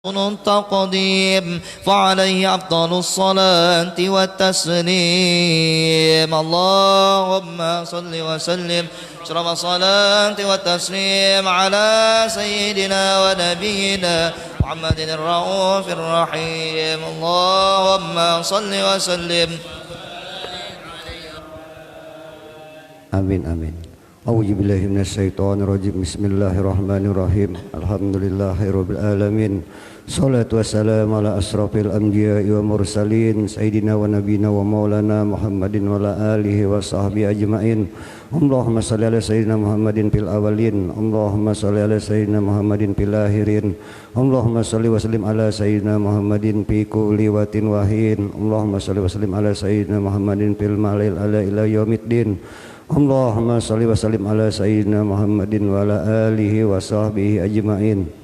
تقديم فعليه أفضل الصلاة والتسليم. اللهم صل وسلم أشرف الصلاة والتسليم على سيدنا ونبينا محمد الرؤوف الرحيم. اللهم صل وسلم. Amin amin. A'udzubillahi minasyaitonirrajim. Bismillahirrahmanirrahim. Alhamdulillahirabbil alamin. Shalatu wassalamu ala asrofil anbiya'i wa mursalin sayyidina wa nabiyina wa maulana Muhammadin wa ala alihi wa sahbihi ajma'in. Allahumma shalli ala sayyidina Muhammadin fil awalin, Allahumma shalli ala sayyidina Muhammadin fil akhirin, Allahumma shalli wa sallim ala sayyidina Muhammadin fi kulli watin wahin, Allahumma shalli wa sallim ala sayyidina Muhammadin fil malil ala ila yaumiddin. Allahumma shalli wa sallim ala sayyidina Muhammadin wa ala alihi wa sahbihi ajma'in.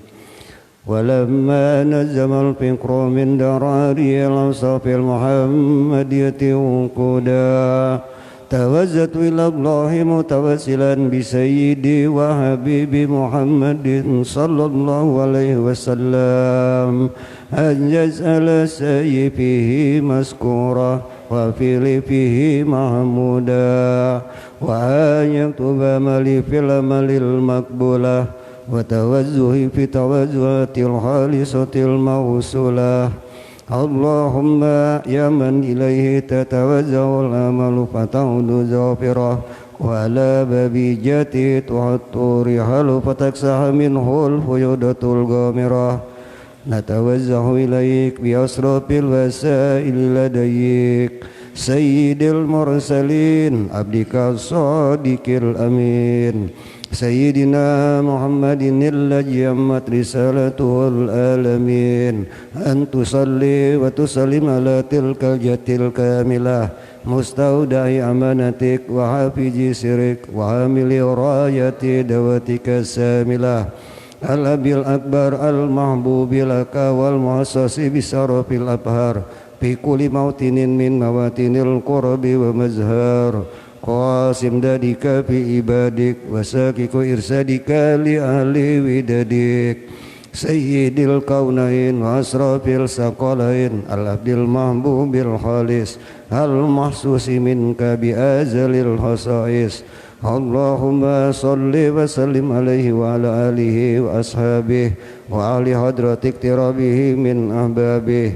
Walamma nazama al-fiqru min darari al-awsafil muhammadiyati uquda tawazzatu ila Allahi mutawassilan bi sayyidi wa habibi Muhammadin sallallahu alaihi wasallam an yaz'ala sayyifihi maskura wa filifihi mahmuda wa an yaktuba mali fil amalil makbulah wa tawazzuhi fi tawazzuhatil khalisatil mawsulah. Allahumma ya man ilaihi tatawazzahul amalu fataudu zafirah wa ala babi jati tuhattu rihalu fataksaha minhul fuyudatul ghamirah. Natawazzahu ilaik bi asrafil wasail ladayik sayyidil mursalin abdika sadiqil amin Sayyidina Muhammadin alladhi ammat risalatuhul alamin an tusalli wa tusallim ala tilkal jatil kamilah mustauda'i amanatik wa hafizi sirik wa hamili rayati dawatika samilah al-abil akbar al-mahbubi laka wal muhassasi bisarafil abhar fi kulli mautinin min mawatinil qurbi wa mazhar qasim dadika fi ibadik wasakiku irsadika li ahli widadik sayyidil kaunain wa asrafil saqalain al-abdil mahbubil khalis al-mahsusi minka bi azalil hasais. Allahumma salli wa sallim alaihi wa ala alihi wa ashabihi wa ali hadratik tirabihi min ahbabihi.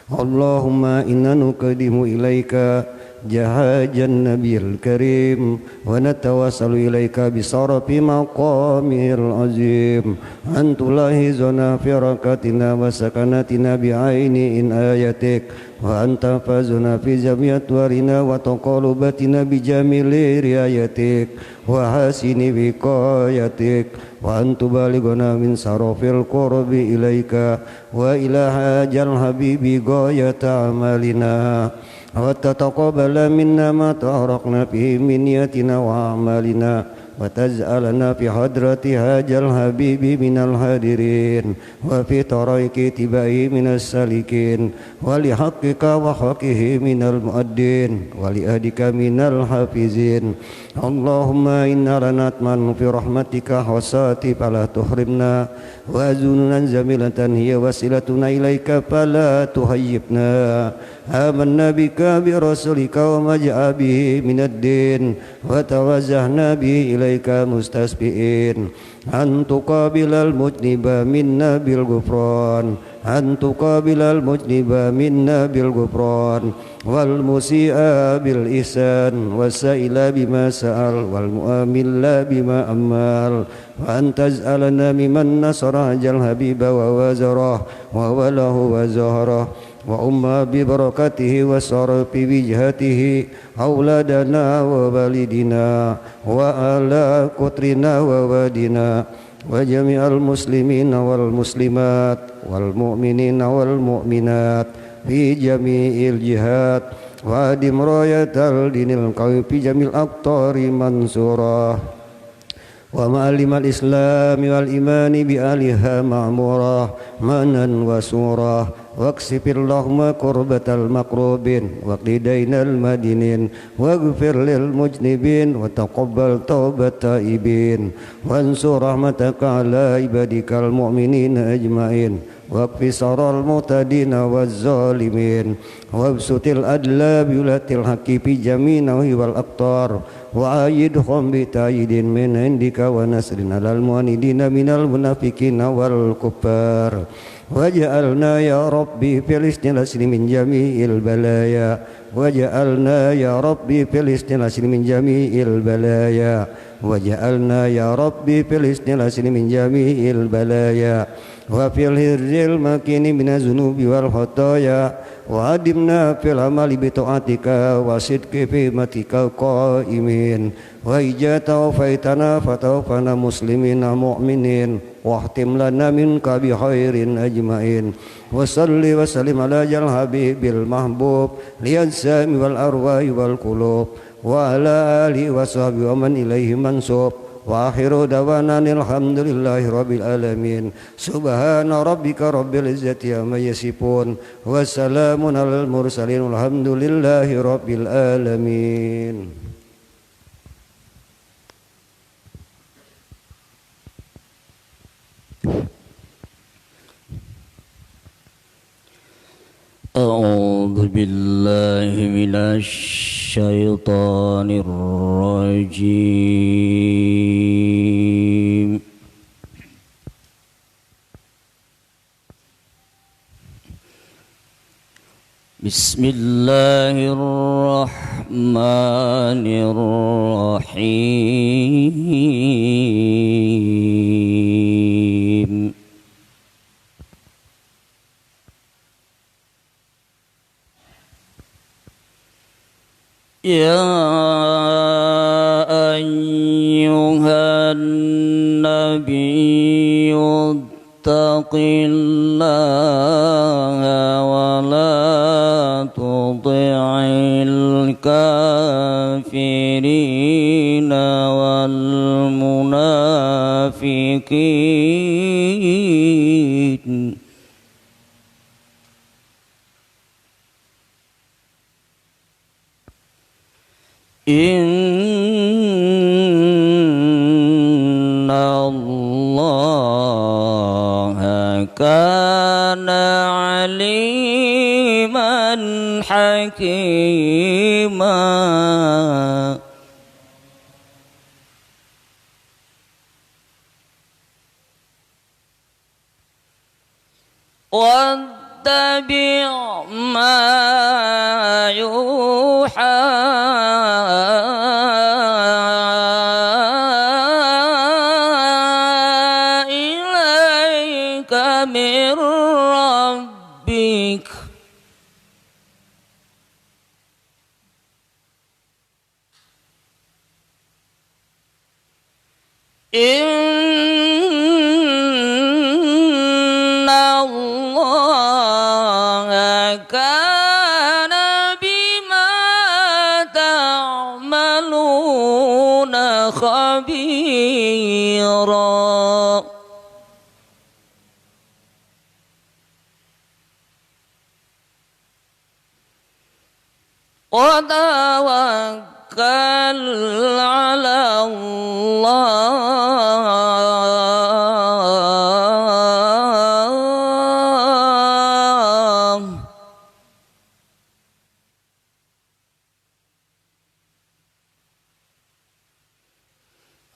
Allahumma inna nuqaddimu ilaika jahajan nabiyil karim wa natawassalu ilaika bisarafi maqamil azim antulahi zona firakatina wa sakanatina bi'aini in ayatik wa anta fazuna fi jami'at warina wa taqalubatina bijamili riayatik wa hasini wiqayatik wa antubalighuna min sarafil qurbi ilaika wa ila hajal habibi ghayata amalina wa tataqabbala minna ma tarakna fi minyatina wa amalina wa taj'alna fi hadrati hajal habibi minal hadirin wa fi taraiki tibai minas salikin wa li haqqika wa haqqihi minal muaddin wa li ahdika minal hafizin. Allahumma inna lanatman fi rahmatika hasati fala tuhrimna wa zununan zamilatan hiya wasilatuna ilaika fala tuhayyibna. Amanna bika bi rasulika wa maja'a bihi minad din wa tawazzahna bihi ilaika mustasbiin an tuqabilal mujniba minna bil ghufran an tuqabilal mujniba minna bil ghufran wal musi'a bil ihsan wasaila bima sa'al wal mu'amilla bima amal wa antaz'alana mimman nasara jal habiba wa wazarah wa walahu wa zaharah wa umma bi barakatihi wa sarafi wijhatihi auladana wa walidina wa ala kutrina wa wadina wa jami'al muslimina wal muslimat wal mu'minina wal mu'minat fi jami'il jihad wa adim rayatal dinil qawi fi jamil aqtari mansurah wa ma'alimal islami wal imani bi aliha ma'murah manan wa surah واكسف اللهم كربة المكروبين واقض دين المدينين واغفر للمذنبين وتقبل توبة التائبين وانصر رحمتك على عبادك المؤمنين أجمعين واكف شر المعتدين والظالمين وابسط الأدلى بولاة الحق في جميع نواحي والأقطار وأيدهم بتأييد من عندك ونصر على المعاندين من المنافقين والكفار وجعلنا يا ربي في الاستناس من جميع البلايا وجعلنا يا ربي في الاستناس من جميع البلايا وجعلنا يا ربي في الاستناس من جميع البلايا وفي الهرز المكين من الذنوب والخطايا وأدمنا في العمل بطاعتك وصدق في متك قائمين وإذا توفيتنا فتوفنا مسلمين مؤمنين واختم لنا منك بخير أجمعين وصل وسلم على جل حبيب المحبوب للأجسام والأرواح والقلوب وعلى آله وصحبه ومن إليه منسوب وآخر دعوانا الحمد لله رب العالمين سبحان ربك رب العزة عما يصفون وسلام على المرسلين والحمد لله رب العالمين. أعوذ بالله من الشيطان الرجيم. بسم الله الرحمن الرحيم. يا أيها النبي اتق الله ولا تطع الكافرين والمنافقين إن الله كان عليما حكيما. واتبع ما يوحى إليك من ربك إن الله كان بما تعملون خبيرا. وتوكل على الله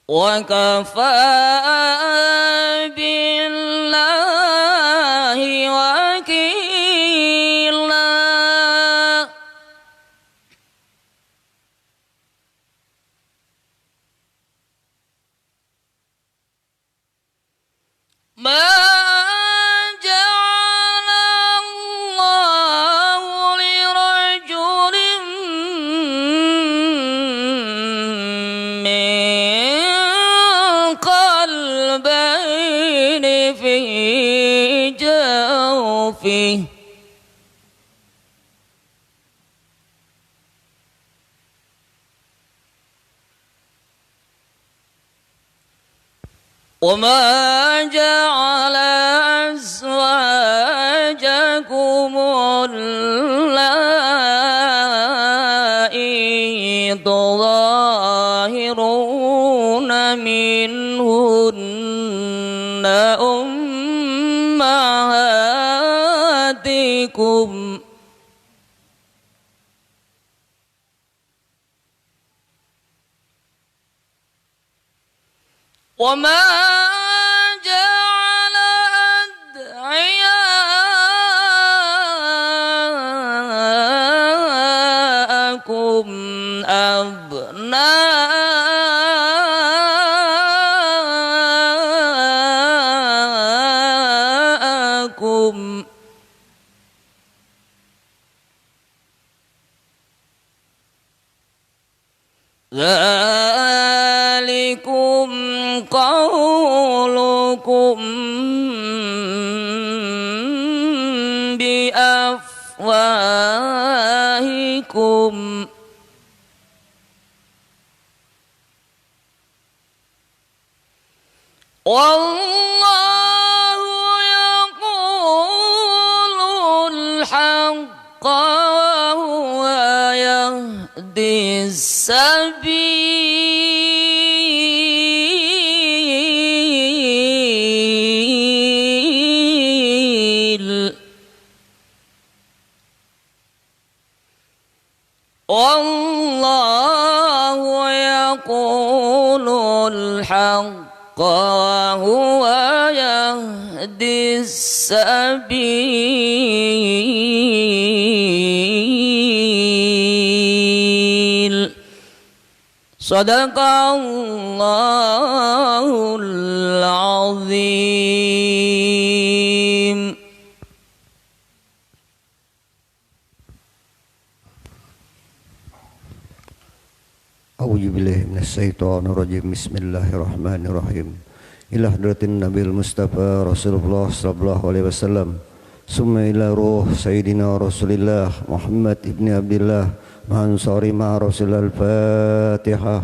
وكفى بالله وكيلا. ما جعل الله لرجل من قلبين في جوفه وما جعل أزواجكم ذلكم وما جعل أدعياءكم أبناءكم ذلكم قولكم بأفواهكم والله يقول الحق وهو يهدي السبيل والله يقول الحق وهو يهدي السبيل صدق الله العظيم. A'udzubillahi minasyaitonirrajim. Bismillahirrahmanirrahim. Ila hadratin Nabil Mustafa Rasulullah sallallahu alaihi wasallam. Summa ila ruh Sayyidina Rasulillah Muhammad ibni Abdillah Mansari ma Rasulul Fatihah.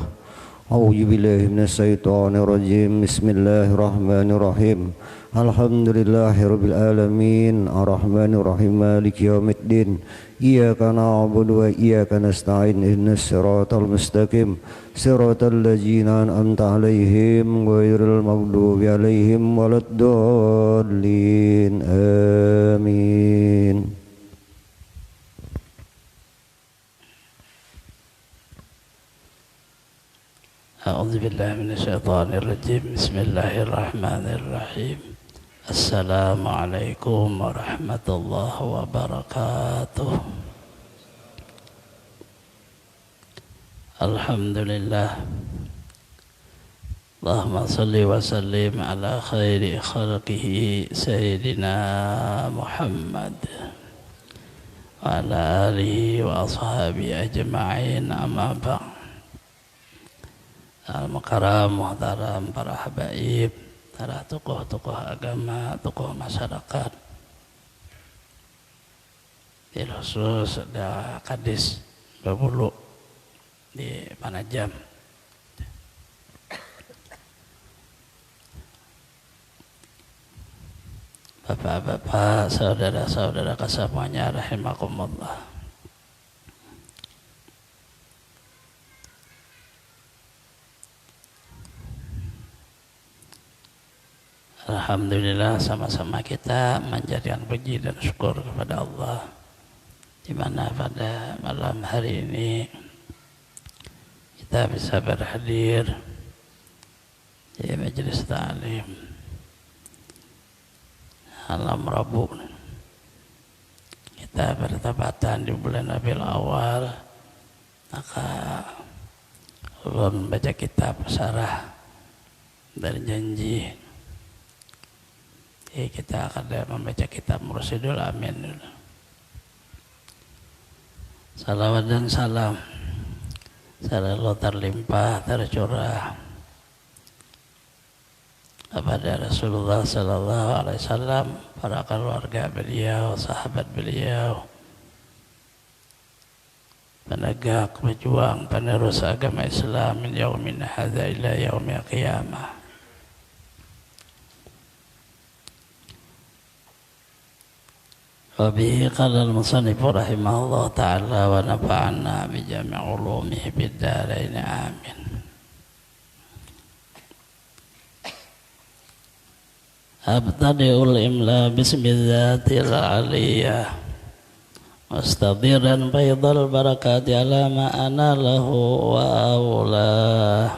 A'udzubillahi minasyaitonirrajim. Bismillahirrahmanirrahim. Alhamdulillahirabbil alamin. Arrahmanirrahim. Maliki yaumiddin. Iyyaka na'budu wa iyyaka nasta'in. Ihdinas siratal mustaqim. Siratal ladzina an'amta 'alaihim ghairil maghdubi 'alaihim waladdallin. Amin. A'udzu billahi minasyaitonir rajim. Bismillahirrahmanirrahim. Assalamualaikum warahmatullahi wabarakatuh. Alhamdulillah. Allahumma salli wa sallim ala khairi khalqihi Sayyidina Muhammad wa ala alihi wa ashabihi ajma'in, amma ba'd. Al-Mukarram, Muhtaram, para habaib, para tokoh-tokoh agama, tokoh masyarakat, di khusus ada Kadis Babulu di Panajam, bapak-bapak, saudara-saudara semuanya, rahimakumullah. Alhamdulillah, sama-sama kita menjadikan puji dan syukur kepada Allah, di mana pada malam hari ini kita bisa berhadir di majelis ta'lim malam Rabu. Kita bertepatan di bulan Rabiul Awal, maka ulun baca kitab syarah dari janji. Kita akan membaca kitab Mursyidul Amin dulu. Salawat dan salam selalu terlimpah, tercurah kepada Rasulullah sallallahu alaihi wasallam, para keluarga beliau, sahabat beliau, penegak, pejuang, penerus agama Islam min yaumin hadza ila yaumil qiyamah. Wabihi qala al-musannifu rahimahullah ta'ala wa nafa'ana bi jami' ulumihi bid darain amin. Abtadi'ul imla bismi dzatil aliyah mustadiran faidal barakati ala ma anallahu wa aulah.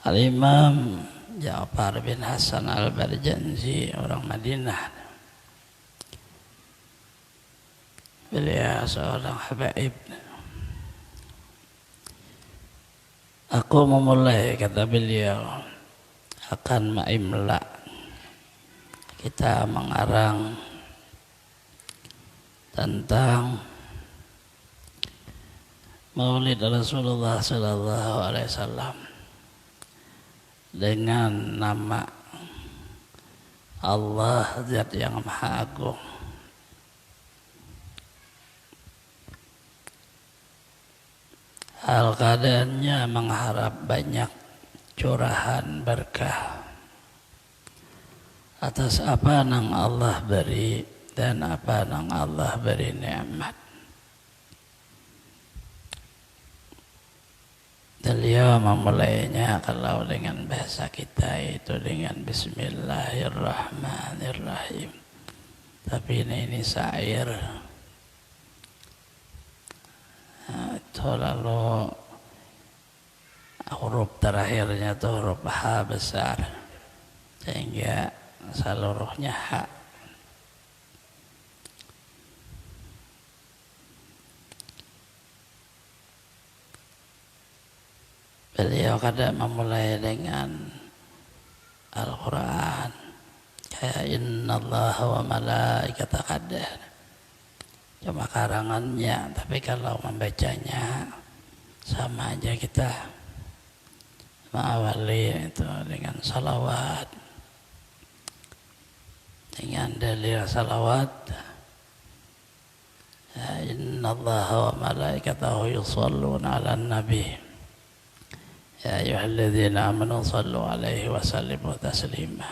Al-Imam Ja'far bin Hasan Al-Barjanji, orang Madinah. Beliau seorang habaib. Aku memulai, kata beliau, akan ma'imla. Kita mengarang tentang Maulid Rasulullah sallallahu alaihi wasallam dengan nama Allah Zat yang Maha Agung. Hal keadaannya mengharap banyak curahan berkah atas apa yang Allah beri dan apa yang Allah beri nikmat. Beliau memulainya kalau dengan bahasa kita itu dengan Bismillahirrahmanirrahim. Tapi ini syair. Nah, itu lalu huruf terakhirnya itu huruf H besar, sehingga seluruhnya H. Beliau kadang memulai dengan Al-Quran, kayak innallaha wa malaikata kadang. Cuma karangannya, tapi kalau membacanya sama aja kita mengawali itu dengan salawat, dengan dalil salawat. Innallaha wa malaikatahu yusholluna 'alan nabi. Ya ayyuhalladzina amanu shallu alaihi wa sallimu taslima.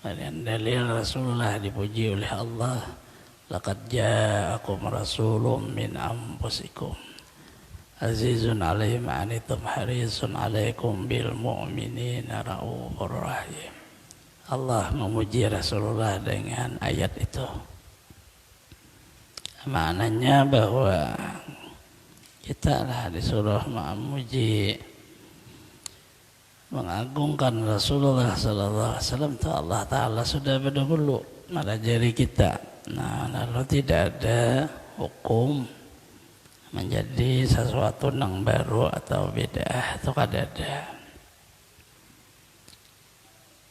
Dan dalil Rasulullah dipuji oleh Allah. Laqad ja'akum rasulun min anfusikum azizun alaihi ma anittum harisun alaikum bil mu'minina raufur rahim. Allah memuji Rasulullah dengan ayat itu. Maknanya bahwa kita lah disuruh memuji, mengagungkan Rasulullah sallallahu alaihi wasallam. Allah Ta'ala sudah berdahulu mengajari kita. Nah, lalu tidak ada hukum menjadi sesuatu yang baru atau bid'ah, itu kada ada.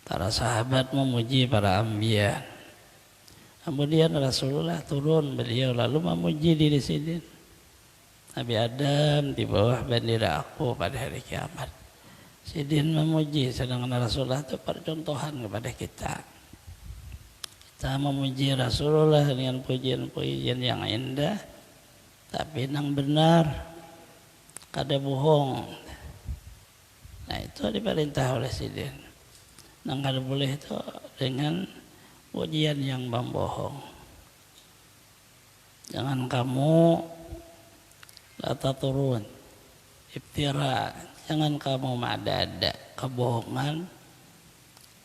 Para sahabat memuji para anbiya. Kemudian Rasulullah turun, beliau lalu memuji diri sendiri. Nabi Adam di bawah bendera aku pada hari kiamat. Sidin memuji, sedangkan Rasulullah itu percontohan kepada kita. Kita memuji Rasulullah dengan pujian-pujian yang indah, tapi yang benar, kada bohong. Nah, itu diperintah oleh Sidin. Yang kada boleh itu dengan pujian yang membohong. Jangan kamu lata turun, iftira. Jangan kamu ada kebohongan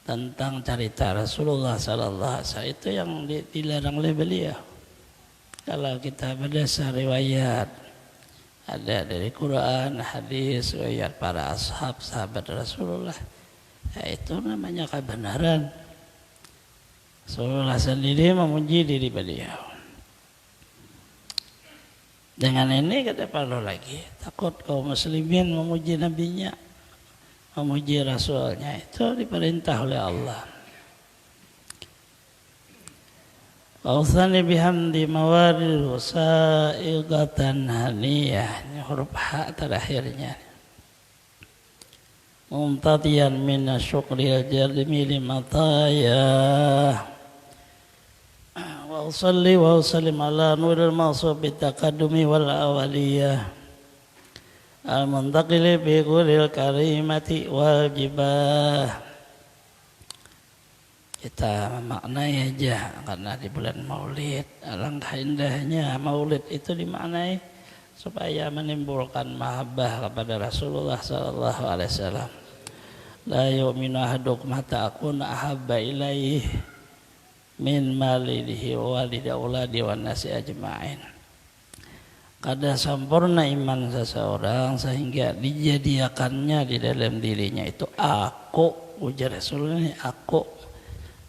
tentang cerita Rasulullah sallallahu alaihi wasallam. Itu yang dilarang oleh beliau. Kalau kita berdasar riwayat, ada dari Quran, hadis, riwayat para sahabat Rasulullah, ya itu namanya kebenaran. Rasulullah sendiri memuji diri beliau. Dengan ini kita perlu lagi takut kaum muslimin memuji nabinya, memuji rasulnya, itu diperintah oleh Allah. Ausani bihamdi mawarid sa'iqatan haniyah, ini huruf H terakhirnya. Mumtadiyan minna syukril jadmili mataya. Wa usalli wa usallim ala nuril mawsuf bitaqaddumi wal awaliyah al-muntaqili bi qulil karimati wal jibah. Kita memaknai aja karena di bulan Maulid, alangkah indahnya Maulid itu dimaknai supaya menimbulkan mahabbah kepada Rasulullah sallallahu alaihi wasallam. La yu'minu ahadukum hatta akuna ahabba ilaihi min malihi wa walidi auladi wan nasi ajma'in. Kada sempurna iman seseorang sehingga dijadikannya di dalam dirinya itu aku, ujar Rasulullah, aku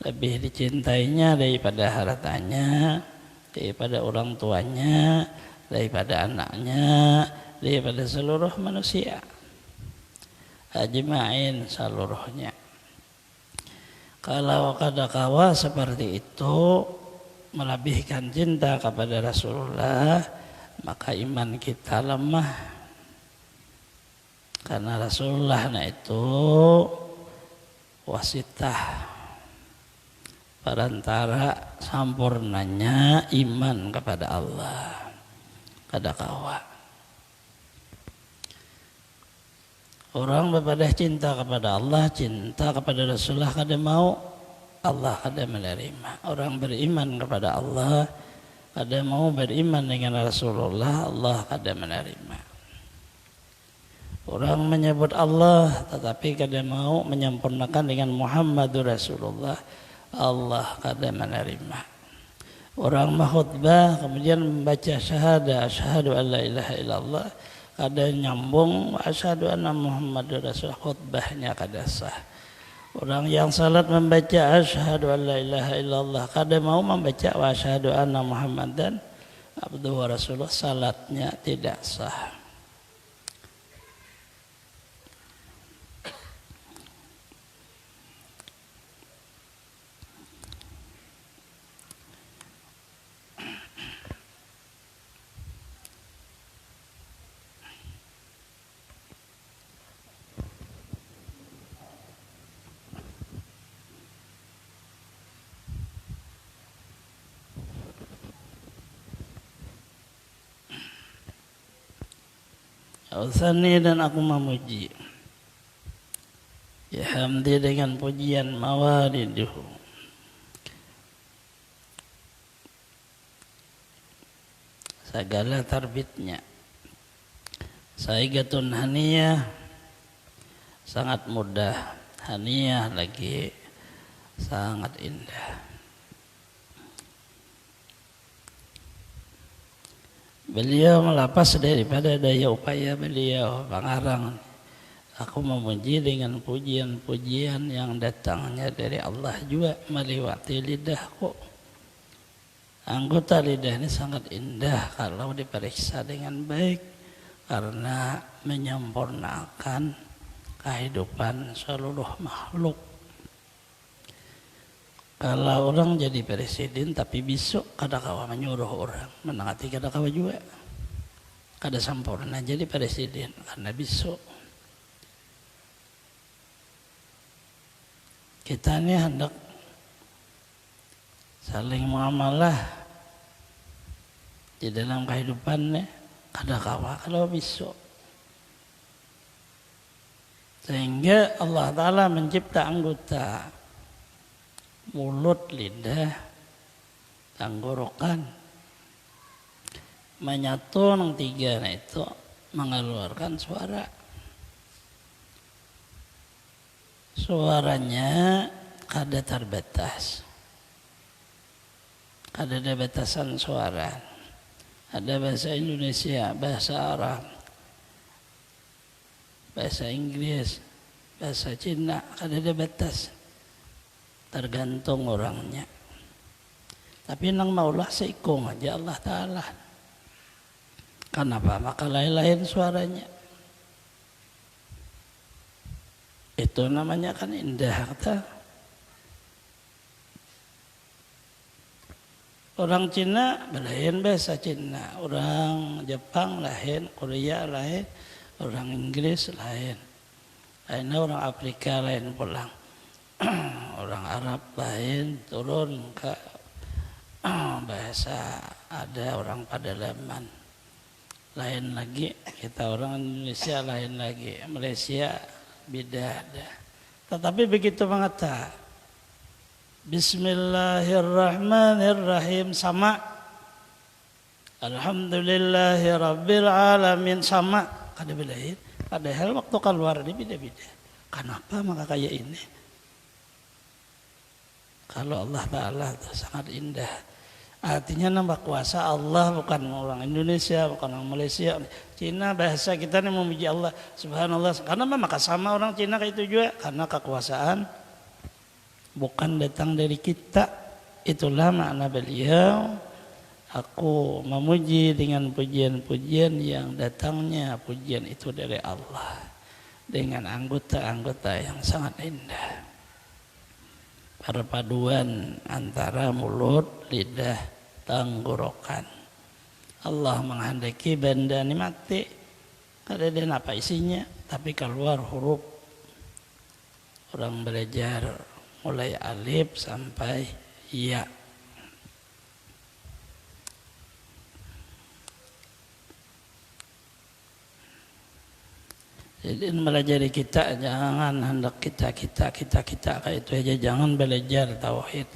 lebih dicintainya daripada hartanya, daripada orang tuanya, daripada anaknya, daripada seluruh manusia ajma'in, seluruhnya. Kalau kadakawa seperti itu melebihkan cinta kepada Rasulullah, maka iman kita lemah. Karena Rasulullah itu wasitah perantara sampurnanya iman kepada Allah. Kadakawa orang berpada cinta kepada Allah, cinta kepada Rasulullah, kada mau Allah kada menerima. Orang beriman kepada Allah, kada mau beriman dengan Rasulullah, Allah kada menerima. Orang menyebut Allah tetapi kada mau menyempurnakan dengan Muhammadur Rasulullah, Allah kada menerima. Orang khutbah kemudian membaca syahadah, asyhadu an la ilaha illallah, kada nyambung asyhadu anna Muhammadur Rasulullah, khutbahnya kada sah. Orang yang salat membaca asyhadu an la ilaha illallah, kada mau membaca wa asyhadu anna Muhammadan abduhu wa rasuluh, salatnya tidak sah. Al-Thani, dan aku memuji ya hamdi dengan pujian mawaliduhu, segala terbitnya. Saigatun haniyah, sangat mudah, haniyah lagi sangat indah. Beliau melepas daripada daya upaya beliau, pengarang. Aku memuji dengan pujian-pujian yang datangnya dari Allah juga melewati lidahku. Anggota lidah ini sangat indah kalau diperiksa dengan baik, karena menyempurnakan kehidupan seluruh makhluk. Kalau orang jadi presiden tapi besok kadakawa menyuruh orang, menangati kadakawa juga kada sempurna jadi presiden karena besok kita ini hendak saling muamalah di dalam kehidupannya kadakawa kalau besok, sehingga Allah Ta'ala mencipta anggota mulut, lidah, tenggorokan, menyatu yang tiga itu mengeluarkan suara. Suaranya kada terbatas, kada ada batasan suara. Ada bahasa Indonesia, bahasa Arab, bahasa Inggris, bahasa Cina, kada ada batas. Tergantung orangnya. Tapi nang maulah seikung aja Allah Ta'ala. Kenapa? Maka lain-lain suaranya. Itu namanya kan indah kata. Orang Cina lain bahasa Cina, orang Jepang lain, Korea lain, orang Inggris lain. Lainnya orang Afrika lain pulang. Orang Arab lain turun ke bahasa, ada orang Pedalaman lain lagi, kita orang Indonesia lain lagi, Malaysia beda ada. Tetapi begitu mengata Bismillahirrahmanirrahim sama, Alhamdulillahirabbil alamin sama, kada belain. Padahal waktu keluar ini beda-beda. Kenapa maka kayak ini? kalau Allah Ta'ala itu sangat indah. Artinya nambah kuasa Allah, bukan orang Indonesia, bukan orang Malaysia, Cina. Bahasa kita nih memuji Allah, subhanallah. Karena maka sama orang Cina kayak itu juga, karena kekuasaan bukan datang dari kita. Itulah makna beliau, aku memuji dengan pujian-pujian yang datangnya pujian itu dari Allah, dengan anggota-anggota yang sangat indah. Perpaduan antara mulut, lidah, tenggorokan. Allah menghendaki benda ini mati, kada ada apa isinya, tapi keluar huruf. Orang belajar mulai alif sampai ya. Jadi belajar kita jangan hendak kita kayak itu aja, jangan belajar tauhid.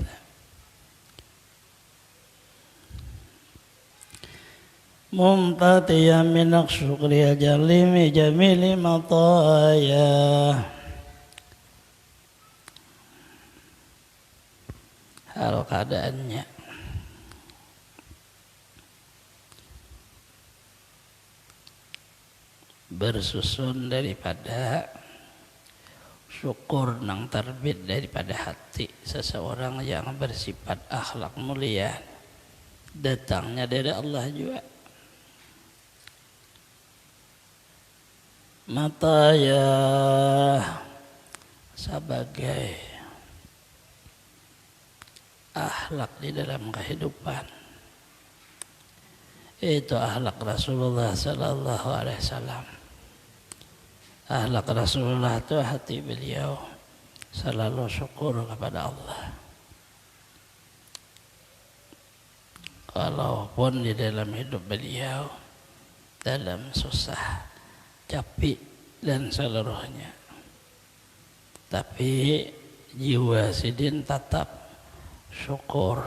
Mumtatiya min syukri jalimi jamili mataya. Hal keadaannya bersusun daripada syukur nang terbit daripada hati seseorang yang bersifat akhlak mulia, datangnya dari Allah juga. Mata ya sebagai akhlak di dalam kehidupan, itu akhlak Rasulullah sallallahu alaihi wasallam. Akhlak Rasulullah itu hati beliau selalu syukur kepada Allah. Walaupun di dalam hidup beliau dalam susah, capek dan seluruhnya, tapi jiwa sidin tetap syukur.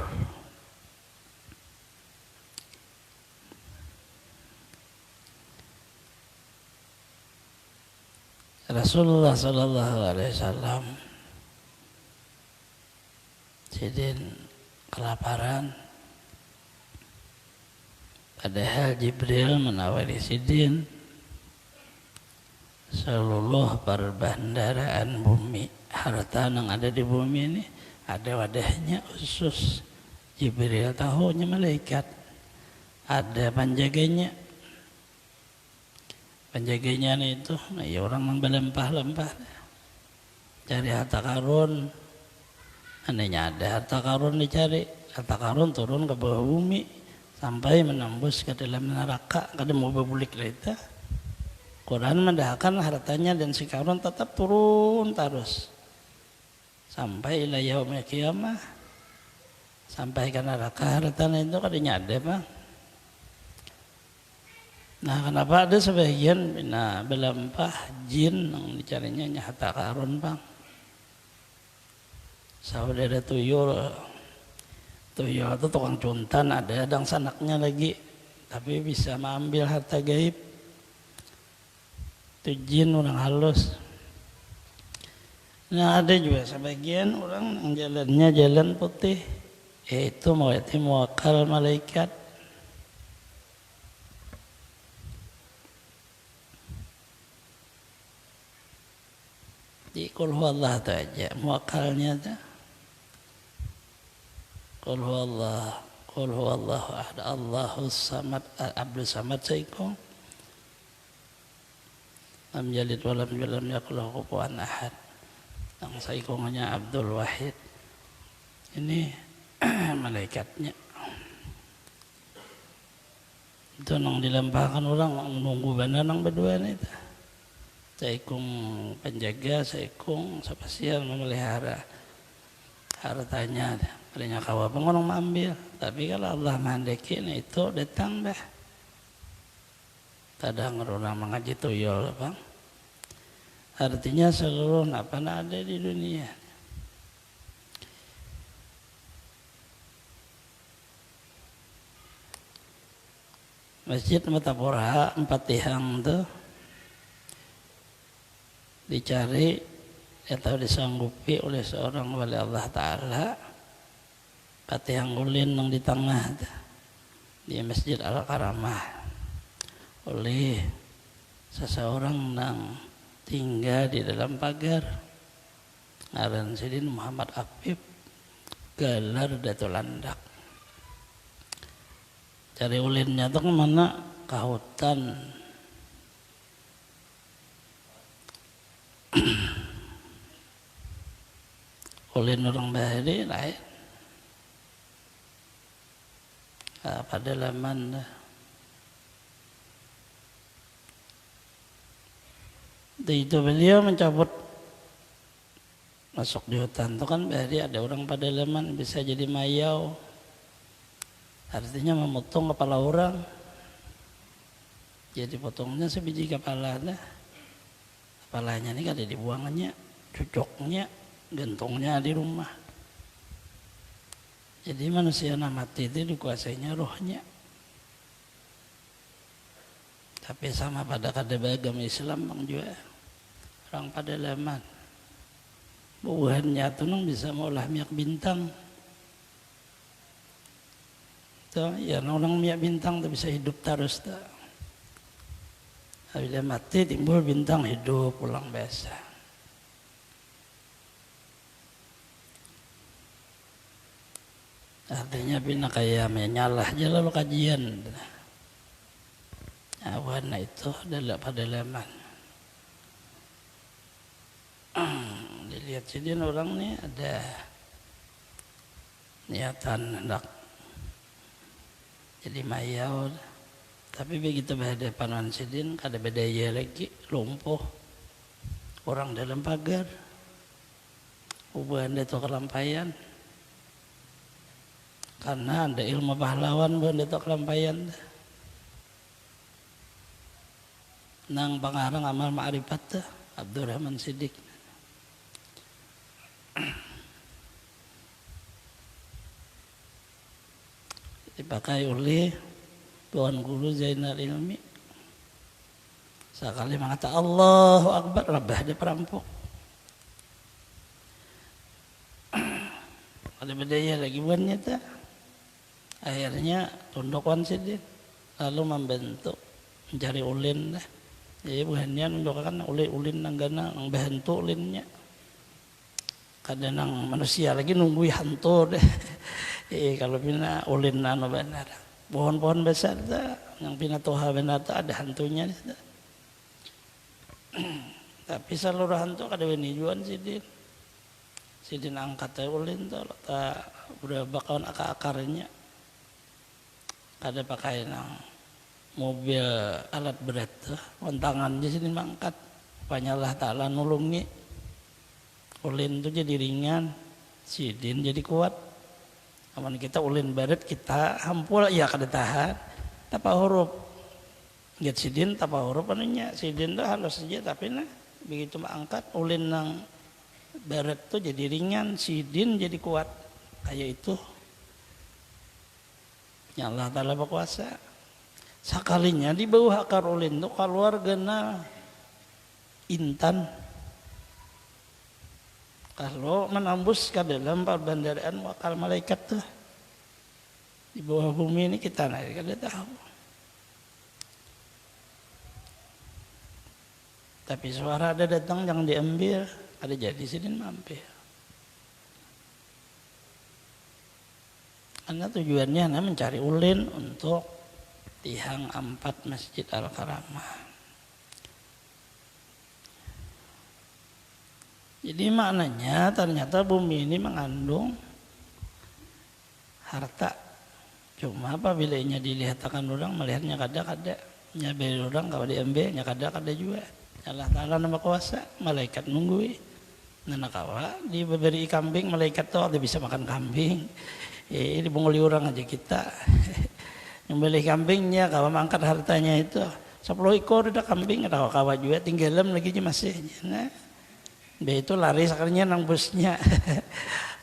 Rasulullah sallallahu alaihi wasallam sidin kelaparan, padahal Jibril menawari sidin seluruh perbendaharaan bumi, harta yang ada di bumi ini ada wadahnya khusus. Jibril tahunya malaikat, ada penjaganya. Penjaganya itu, ya orang yang berlempah-lempah cari harta karun, anehnya ada harta karun dicari, harta karun turun ke bawah bumi sampai menembus ke dalam neraka, kada mau berbulik kita. Quran mendahkan hartanya dan si karun tetap turun terus sampai ila yaumil qiyamah, sampai ke neraka hartanya itu kadanya ada bang. Nah, kenapa ada sebagian berlempah jin yang dicarinya harta karun bang? Saudara tuyul itu tukang cuntan, ada yang sanaknya lagi, tapi bisa mengambil harta gaib. Itu jin orang halus. Nah, ada juga sebagian orang yang jalannya jalan putih, yaitu muwakal malaikat. Di qul huwallah itu aja muakalnya itu. Qul huwallahu ahad Allahus samad Abdus samad saikum lam yalid wa lam yulad lam yakul lahu kufuwan ahad. Yang saikumnya Abdul Wahid. Ini malaikatnya. Itu nang dilempahkan orang menunggu benar nang berdua itu. Saikung penjaga, saikung spasial memelihara hartanya. Adanya kawa pengonong mengambil, tapi kalau Allah menghendaki itu datang dah. Kadang orang mengaji tuyul bang. Artinya seluruh apa ada di dunia. Masjid Metapora 4 tihang tuh dicari atau disanggupi oleh seorang wali Allah Ta'ala Patihang ulin nang di tengah di Masjid Al-Karamah oleh seseorang nang tinggal di dalam pagar ngaran Sidin Muhammad Afif gelar Datul Landak. Cari ulinnya tuh kemana? Ke hutan. Ulin orang Bahari lain. Pada laman itu beliau mencabut masuk di hutan itu kan Bahari ada orang pada laman bisa jadi mayau, artinya memotong kepala orang, jadi potongnya sebiji kepala dah, kepalanya ini kada dibuangnya, cucoknya, gentongnya di rumah. Jadi manusia mati itu dikuasainya rohnya. Tapi sama pada kada agama Islam bang juga orang pada laman buahnya tuh nang bisa mengolah minyak bintang. Tuh ya orang minyak bintang tuh bisa hidup terus tuh. Bila mati timbul bintang hidup pulang biasa. Artinya bina kayak menyalah aja lalu kajian. Awan itu adalah pada laman. Dilihat sini orang nih ada niatan hendak jadi mayau. Tapi begitu berhadapan sidin kada bedaya lagi lumpuh orang dalam pagar. Ubahan itu kelampayan. Karena ada ilmu pahlawan bukan itu kelampayan. Nang pangarang amal ma'rifat Abdurrahman Siddiq. Dipakai oleh Tuan Guru Zainal Ilmi. Sekali mengata Allahu Akbar, rabah dia perampok. Ada bedanya lagi buannya tak. Akhirnya tundukan sidin lalu membentuk mencari ulin dah. Jadi bukannya nundukan ulin nang gana nang bentuk ulinnya. Kadang nang manusia lagi nunggu hantu deh. Kalau pina ulin nano benar. Pohon-pohon besar dah yang pina toha benar ada hantunya dah. Tapi seluruh hantu kada wenijuan sidin. Sidin angkat ulin tuh tak berapa kawan akarnya. Kada pakai nang mobil alat berat tuh, tangannya sini mangkat, panyalah Ta'ala nulungi, ulin tuh jadi ringan, sidin jadi kuat. Aman kita ulin berat kita hampul ya kada tahan, tapa huruf, get sidin tapa huruf anunya, sidin tuh halus saja tapi nah begitu mangkat ulin nang berat tuh jadi ringan, sidin jadi kuat, kayak itu. Ya Allah Ta'ala berkuasa. Sekalinya di bawah akar ulin itu keluar gena intan. Kalau menembus ke dalam perbandaraan wakal malaikat tuh di bawah bumi ini kita naik kada tahu. Tapi suara ada datang yang diambil, ada jadi sini mampir. Karena tujuannya mencari ulin untuk tihang 4 Masjid Al-Karamah. Jadi maknanya ternyata bumi ini mengandung harta. Cuma apabila ini dilihatkan orang melihatnya kada-kada. Nyabari orang kalau diambilnya kada-kada juga. Allah Ta'ala nama kuasa, malaikat nunggui. Nana kawa diberi kambing, malaikat tuh ada bisa makan kambing. Ini bunguli orang aja kita. Yang beli kambingnya, kalau mangkat hartanya itu 10 ekor udah kambing, ada kawa juga tinggalan lagi masih. Nah, dia itu lari sekalinya nang busnya,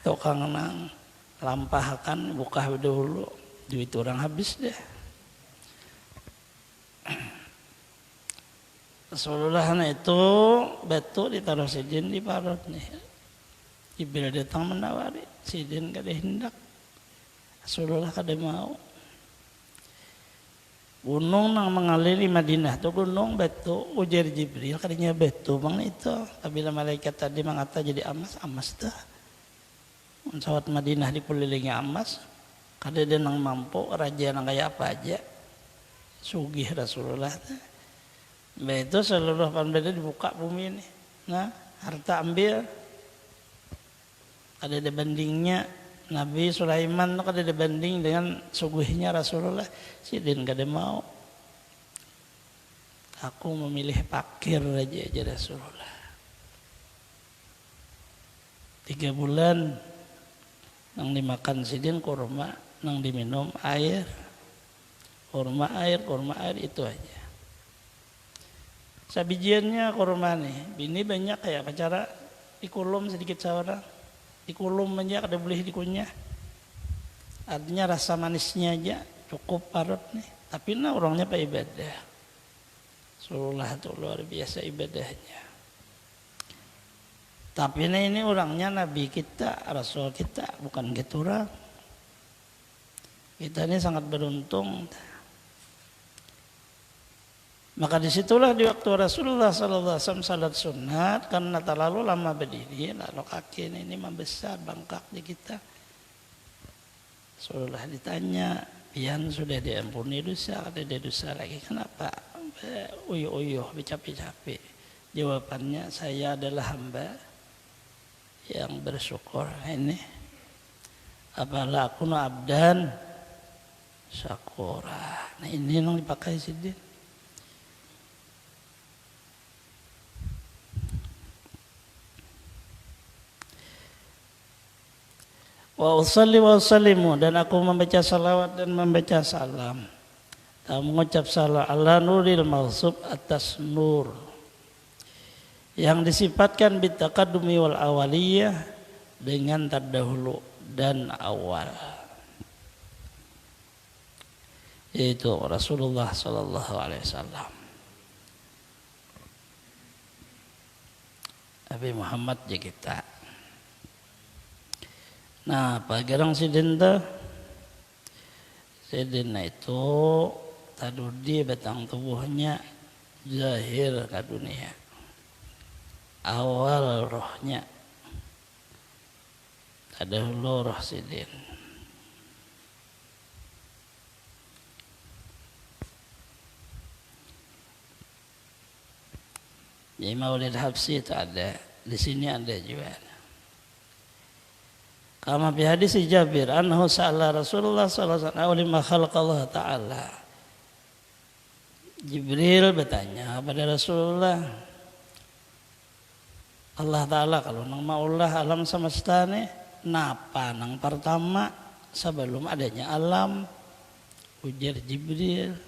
tukang nang lampahkan buka dulu, duit orang habis deh. Rasulullah itu batu ditaruh sidin di parut nih. Iblis datang menawari, sidin kada hendak. Rasulullah kada mau. Gunung nang mengaliri Madinah tu gunung batu ujar Jibril kadinya batu bang itu. Apabila malaikat tadi mengata jadi amas dah. Unsawat Madinah dikelilingi amas, kada dia nang mampu raja nang kaya apa aja. Sugih Rasulullah. Itu seluruh pembeda dibuka bumi ini. Nah, harta ambil. Ada bandingnya. Nabi Sulaiman itu ada banding dengan sugihnya Rasulullah. Sidin kada mau. Aku memilih pakir aja Rasulullah. 3 bulan nang dimakan sidin kurma, nang diminum air. Kurma air itu aja. Sabijiannya kurma nih. Bini banyak kayak cara dikulum sedikit seorang. Dikulum aja kada boleh dikunyah. Artinya rasa manisnya aja cukup parut nih. Tapi orangnya pak ibadah. Rasulullah itu luar biasa ibadahnya. Tapi ini orangnya Nabi kita, Rasul kita, bukan gitu orang. Kita ini sangat beruntung. Maka disitulah di waktu Rasulullah SAW salat sunat karena terlalu lama berdiri, lalu kaki ini membesar bangkak di kita. Rasulullah ditanya, pian sudah diampuni dosa, ada dosa lagi, kenapa? Uyuh bercapi-capi. Jawabannya, saya adalah hamba yang bersyukur. Ini apalah aku abdan syakura. Nah ini yang dipakai sini. Wa usalli wa usallimu, dan aku membaca salawat dan membaca salam. Dan mengucap salam ala nuril mausub, atas nur yang disifatkan bitaqaddumi wal awaliyah, dengan terdahulu dan awal, yaitu Rasulullah sallallahu alaihi wasallam. Nabi Muhammad je kita. Nah, pagarang sidin itu tadudi batang tubuhnya zahir ke dunia. Awal rohnya ada roh sidin. Jadi Maulid Habsyi itu ada, di sini ada juga. Kama fi hadis Jabir annahu sa'ala Rasulullah sallallahu alaihi wasallam khalaqallah ta'ala. Jibril bertanya kepada Rasulullah, Allah Ta'ala kalau nang maulah alam semesta ni napa nang pertama sebelum adanya alam? Ujar Jibril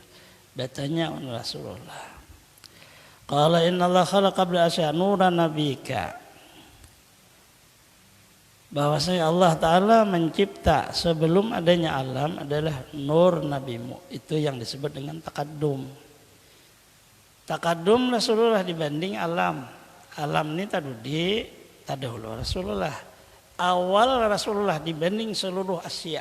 bertanya kepada Rasulullah. Qala inna Allah khalaqa qabla asya nuran nabika. Bahwasanya Allah Ta'ala mencipta sebelum adanya alam adalah nur nabimu. Itu yang disebut dengan takadum. Takadum Rasulullah dibanding alam. Alam ini tadudi tadahulu Rasulullah. Awal Rasulullah dibanding seluruh Asia.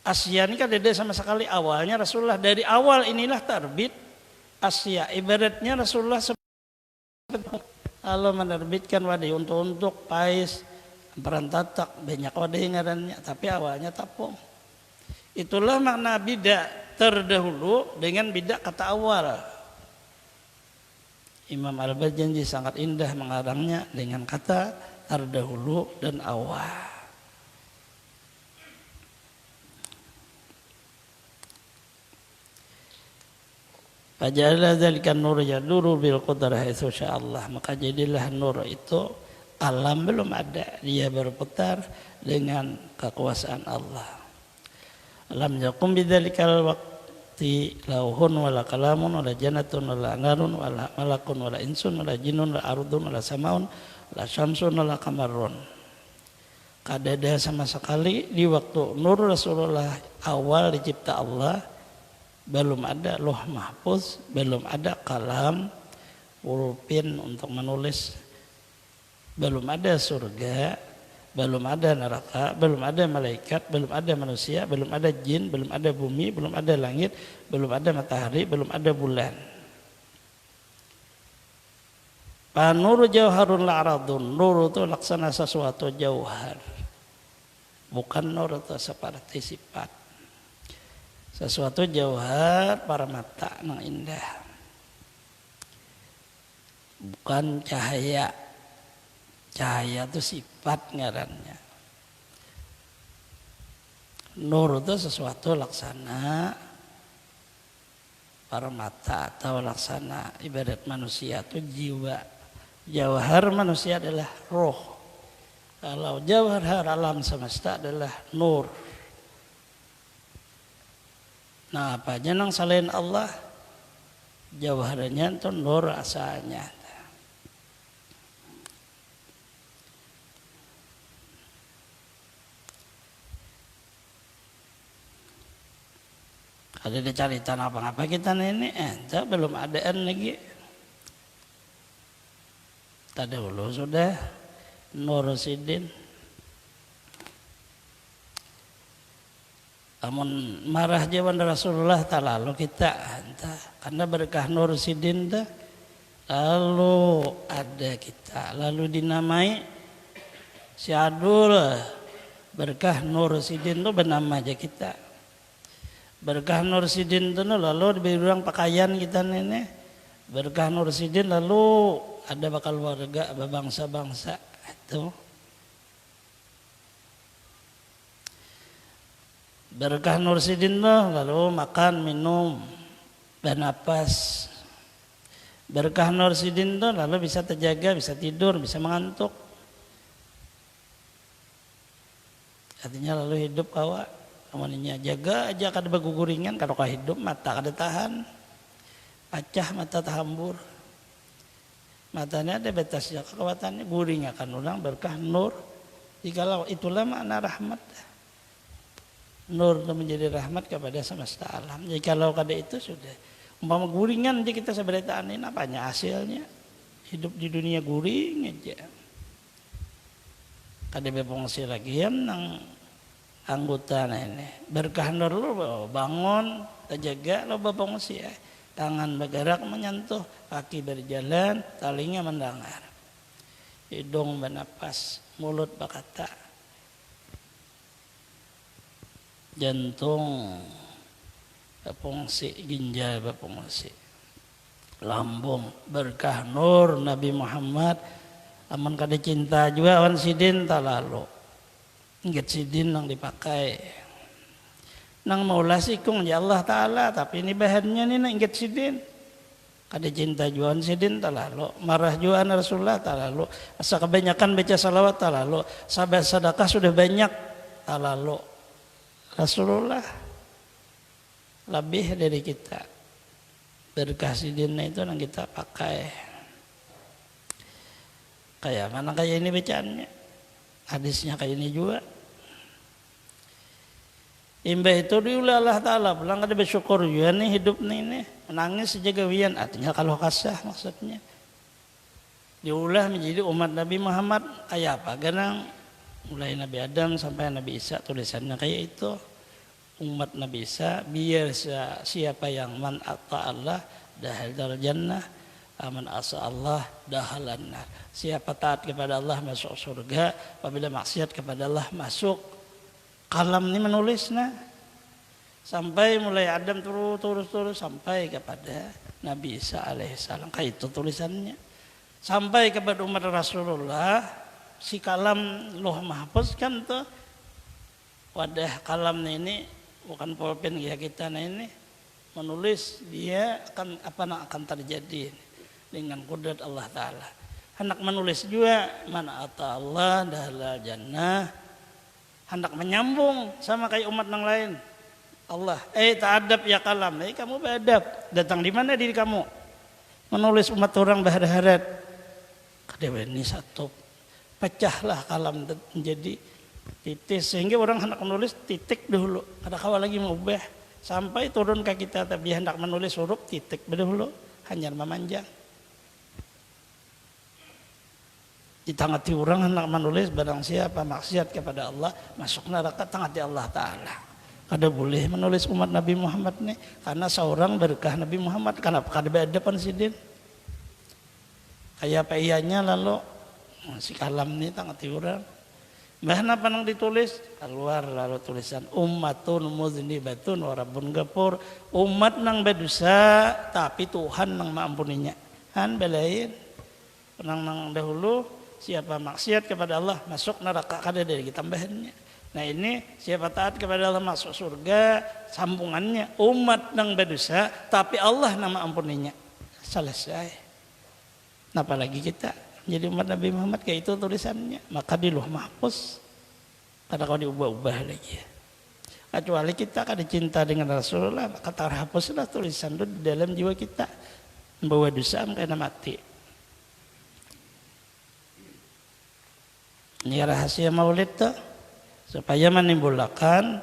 Asia ini kan ada sama sekali awalnya Rasulullah. Dari awal inilah terbit Asia. Ibaratnya Rasulullah Allah menerbitkan wadih untuk pais perantatak banyak wadah ngarannya, tapi awalnya tapung. Itulah makna bidak terdahulu dengan bidak kata awal. Imam Al-Bajjanji sangat indah mengarangnya dengan kata terdahulu dan awal. Faja'ala dzalika nur yaduru bil qudrah haitsu sya'allah. Maka jadilah nur itu alam belum ada, dia berputar dengan kekuasaan Allah. Lam yakum bidzalikal waqti lauhun wala kalamun wala jannatun wala narun wala malakun wala insun wala jinnun wala ardun wala samaun wala syamsun wala qamarun. Kada ada sama sekali di waktu nur Rasulullah awal dicipta Allah, belum ada Lauh Mahfuz, belum ada kalam, pulpen untuk menulis, belum ada surga, belum ada neraka, belum ada malaikat, belum ada manusia, belum ada jin, belum ada bumi, belum ada langit, belum ada matahari, belum ada bulan. Nur jauharun la'radun. Nur itu laksana sesuatu jauhar. Bukan nur itu seperti sifat. Sesuatu jauhar para mata yang indah. Bukan cahaya. Cahaya itu sifat ngarannya. Nur itu sesuatu laksana para mata atau laksana ibadat manusia itu jiwa. Jauhar manusia adalah roh. Kalau jauhar alam semesta adalah nur. Nah, apa aja nang selain Allah jauharnya itu nur asalnya. Ada dicari tanah apa kita ini, belum adaan lagi. Tadi dulu sudah Nur Sidin. Amun marah jawaban Rasulullah tak lalu kita, karena berkah Nur Sidin dah, lalu ada kita, lalu dinamai Syadul berkah Nur Sidin tu bernama aja kita. Berkah Nur Sidin itu lalu diberi orang pakaian kita ini. Berkah Nur Sidin lalu ada bakal warga bangsa-bangsa itu. Berkah Nur Sidin lalu makan, minum, bernapas. Berkah Nur Sidin lalu bisa terjaga, bisa tidur, bisa mengantuk. Artinya lalu hidup kawa. Namanya jaga aja kada beguguringan, kalau kau hidup mata kada tahan, pacah mata tahambur, matanya ada batasnya kekuatannya, guring akan ulang berkah nur. Jikalau itulah makna rahmat, nur itu menjadi rahmat kepada semesta alam. Jikalau kada itu sudah umpama guringan aja kita seberitaan ini, apanya hasilnya? Hidup di dunia guring aja, kada berfungsi lagi yang nang anggota ini. Berkah nur lu bangun, terjaga lo berfungsi ya. Tangan bergerak menyentuh, kaki berjalan, telinga mendengar, hidung bernapas, mulut berkata, jantung berfungsi, ginjal berfungsi, lambung. Berkah nur Nabi Muhammad. Aman kada cinta juga awan sidin tak lalu. Ingat sidin yang dipakai nang maulah sikung ya Allah Ta'ala, tapi ini bahannya nih nang ingat sidin. Kada cinta jualan sidin tak lalu, marah jualan Rasulullah tak lalu, asa kebanyakan baca salawat tak lalu, sabar sedekah sudah banyak tak lalu. Rasulullah lebih dari kita. Berkah sidinnya itu yang kita pakai. Kayak mana kayak ini bacaannya, hadisnya kayak ini juga. Imbah itu diulah Allah Ta'ala, pulang ada bersyukur juga nih hidup nih menangis sejagawian, artinya kalau kasah maksudnya. Diulah menjadi umat Nabi Muhammad kayak apa? Karena mulai Nabi Adam sampai Nabi Isa tulisannya kayak itu. Umat Nabi Isa biar siapa yang man atta Allah dahal jannah, aman asa Allah dahalan nar. Siapa taat kepada Allah masuk surga, apabila maksiat kepada Allah masuk. Kalam ini menulis sampai mulai Adam terus sampai kepada Nabi Isa alaihissalam. Kayak itu tulisannya. Sampai kepada umat Rasulullah, si kalam Lauh Mahfuz kan tuh wadah kalam ini bukan pulpen ya kita ini menulis dia akan apa yang akan terjadi dengan kudrat Allah Ta'ala. Hendak menulis juga mana ata Allah dahalal jannah, hendak menyambung sama kayak umat yang lain. Allah, ta'adab ya kalam, kamu beradab. Datang di mana diri kamu? Menulis umat orang berharap. Kadang ini satu pecahlah kalam menjadi titik, sehingga orang hendak menulis titik dulu. Kada kawal lagi mengubah sampai turun ke kita, tapi hendak menulis huruf titik dahulu, hanya memanjang. ditangati orang hendak menulis barang siapa maksiat kepada Allah masuk neraka tangati Allah Ta'ala. Kada boleh menulis umat Nabi Muhammad nih karena seorang berkah Nabi Muhammad. Kenapa kada beda pansidin kayak apa ianya lalu si kalam nih tangati orang bahana panang ditulis keluar lalu tulisan ummatun muznibatun wa rabbun ghafur, umat nang berdosa tapi Tuhan nang maampuninya. Han belain nang dahulu siapa maksiat kepada Allah masuk neraka kada dari tambahannya. Nah ini siapa taat kepada Allah masuk surga sambungannya umat nang berdosa tapi Allah nama ampuninya. Selesai. Nah, apalagi kita jadi umat Nabi Muhammad kayak itu tulisannya maka di Lauh Mahfuz kada kau diubah-ubah lagi. Kecuali kita kada cinta dengan Rasulullah maka terhapuslah tulisan itu di dalam jiwa kita. Membawa dosa kena mati. Ini rahasia maulid tuh supaya menimbulkan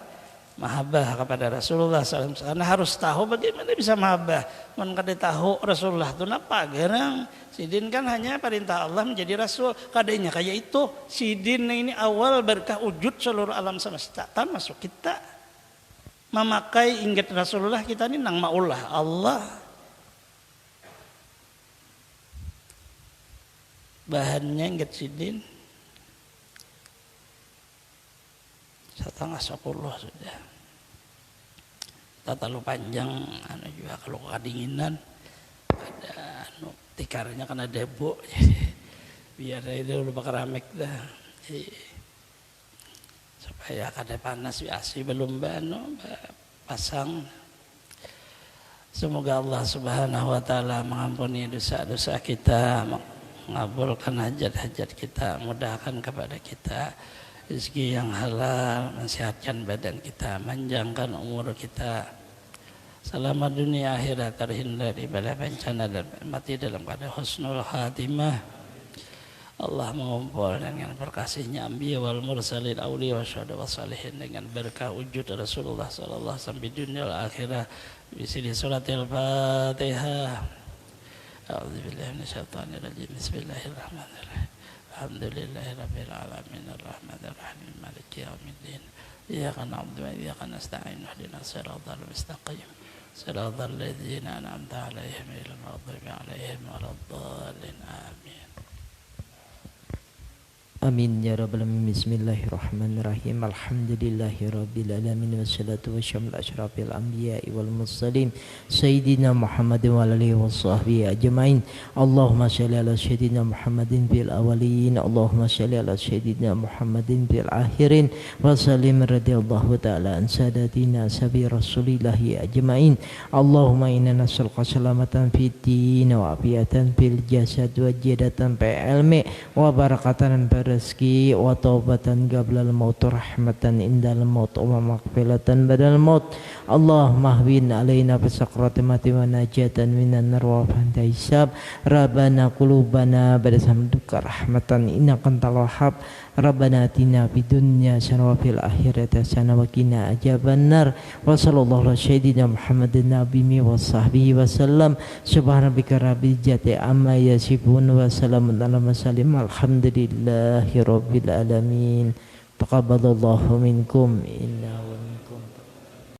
mahabbah kepada Rasulullah SAW. Karena harus tahu bagaimana bisa mahabbah. Man kada tahu Rasulullah itu apa gerang. Sidin kan hanya perintah Allah menjadi Rasul. Kadanya kayak itu. Sidin ini awal berkah wujud seluruh alam semesta. Termasuk kita memakai ingat Rasulullah kita ini nang maulah Allah. Bahannya ingat sidin. 10 sudah. Tak terlalu panjang anu juga kalau kedinginan ada anu tikarnya kan ada debu biar itu lupa keramik dah supaya kada panas biasa belum anu pasang. Semoga Allah Subhanahu wa taala mengampuni dosa-dosa kita, mengabulkan hajat-hajat kita, mudahkan kepada kita rezeki yang halal, mensehatkan badan kita, manjangkan umur kita, selamat dunia akhirat, terhindar dari bala bencana dan mati dalam keadaan husnul khatimah. Allah mengumpul dengan berkasihnya anbiya wal mursalin awliya wa syuhada wa salihin dengan berkah wujud Rasulullah sallallahu alaihi wasallam di dunia wal akhirah bisiri suratil Fatihah. A'udzubillahi minasyaitonir rajim. Bismillahirrahmanirrahim. Alhamdulillahirabbil alamin arrahmanir rahim maliki yaumiddin. Iyyaka na'budu wa iyyaka nasta'in ihdinas siratal mustaqim. Siratal ladzina an'amta 'alaihim ghairil maghdubi 'alaihim waladdallin. Amin. Amin ya rabbal alamin. Bismillahirrahmanirrahim. Alhamdulillahirabbil alamin wassalatu wassalamu ala asyrafil anbiya'i wal mursalin sayyidina Muhammadin wa alihi washabbihi ajmain. Allahumma shalli ala sayyidina Muhammadin fil awwalin, Allahumma shalli ala sayyidina Muhammadin fil akhirin wa sallim radhiyallahu ta'ala an sadatina sabi rasulillahi ajmain. Allahumma inna nas'aluka salamatan fid din wa afiyatan fil jasad wa jidatan fil ilmi wa barakatan rezeki wa taubatan qablal maut rahmatan indal maut wa maghfiratan badal maut. Allahumma hwin alaina fi sakrati mati wa najatan minan nar wa fanta hisab. Rabbana qulubana ba'da samduka rahmatan innaka antal wahhab. Rabbana atina fid dunya hasanah wa fil akhirati hasanah wa qina adzabannar. Wa sallallahu ala sayyidina Muhammadin nabiyyi wa sahbihi wa sallam. Subhanarabbika rabbil izzati amma yasifun wa salamun alal mursalin alhamdulillahi rabbil alamin. Taqabbalallahu minkum innahu